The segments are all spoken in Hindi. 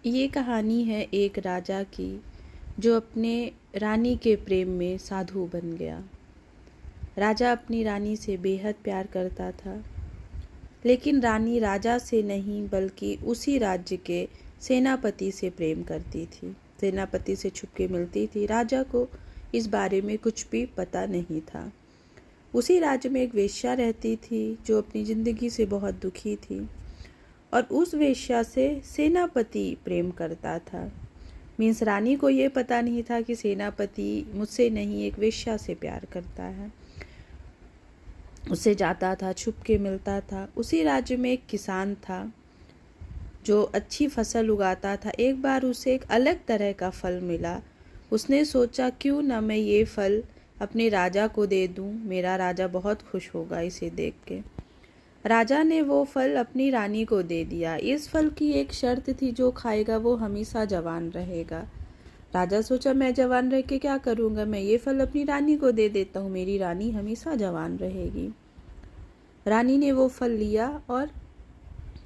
ये कहानी है एक राजा की जो अपने रानी के प्रेम में साधु बन गया। राजा अपनी रानी से बेहद प्यार करता था, लेकिन रानी राजा से नहीं बल्कि उसी राज्य के सेनापति से प्रेम करती थी। सेनापति से छुपके मिलती थी। राजा को इस बारे में कुछ भी पता नहीं था। उसी राज्य में एक वेश्या रहती थी जो अपनी ज़िंदगी से बहुत दुखी थी और उस वेश्या से सेनापति प्रेम करता था। मीन्स रानी को ये पता नहीं था कि सेनापति मुझसे नहीं एक वेश्या से प्यार करता है। उससे जाता था, छुप के मिलता था। उसी राज्य में एक किसान था जो अच्छी फसल उगाता था। एक बार उसे एक अलग तरह का फल मिला। उसने सोचा क्यों ना मैं ये फल अपने राजा को दे दूं, मेरा राजा बहुत खुश होगा इसे देख के। राजा ने वो फल अपनी रानी को दे दिया। इस फल की एक शर्त थी, जो खाएगा वो हमेशा जवान रहेगा। राजा सोचा मैं जवान रह के क्या करूँगा, मैं ये फल अपनी रानी को दे देता हूँ, मेरी रानी हमेशा जवान रहेगी। रानी ने वो फल लिया और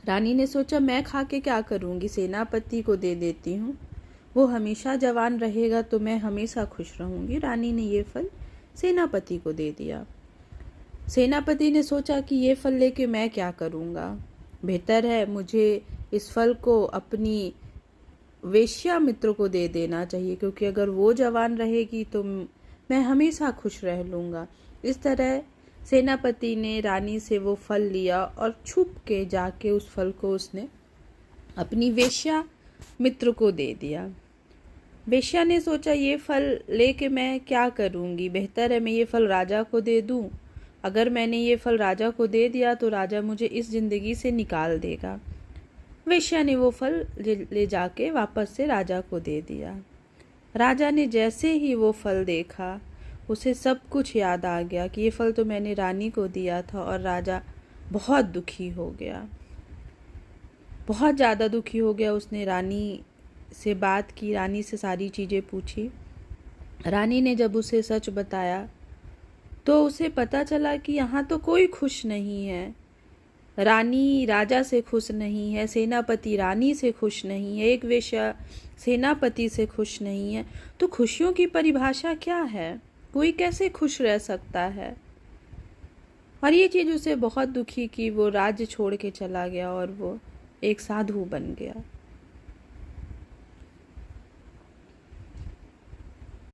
रानी ने सोचा मैं खा के क्या करूँगी, सेनापति को दे देती हूँ, वो हमेशा जवान रहेगा तो मैं हमेशा खुश रहूँगी। रानी ने ये फल सेनापति को दे दिया। सेनापति ने सोचा कि ये फल लेके मैं क्या करूँगा, बेहतर है मुझे इस फल को अपनी वेश्या मित्र को दे देना चाहिए, क्योंकि अगर वो जवान रहेगी तो मैं हमेशा खुश रह लूँगा। इस तरह सेनापति ने रानी से वो फल लिया और छुप के जाके उस फल को उसने अपनी वेश्या मित्र को दे दिया। वेश्या ने सोचा ये फल लेके मैं क्या करूँगी, बेहतर है मैं ये फल राजा को दे दूँ। अगर मैंने ये फल राजा को दे दिया तो राजा मुझे इस ज़िंदगी से निकाल देगा। वेश्या ने वो फल ले जाके वापस से राजा को दे दिया। राजा ने जैसे ही वो फल देखा, उसे सब कुछ याद आ गया कि ये फल तो मैंने रानी को दिया था, और राजा बहुत दुखी हो गया, बहुत ज़्यादा दुखी हो गया। उसने रानी से बात की, रानी से सारी चीज़ें पूछी। रानी ने जब उसे सच बताया तो उसे पता चला कि यहाँ तो कोई खुश नहीं है। रानी राजा से खुश नहीं है, सेनापति रानी से खुश नहीं है, एक वेश्या सेनापति से खुश नहीं है। तो खुशियों की परिभाषा क्या है, कोई कैसे खुश रह सकता है। और ये चीज़ उसे बहुत दुखी की। वो राज्य छोड़ के चला गया और वो एक साधु बन गया।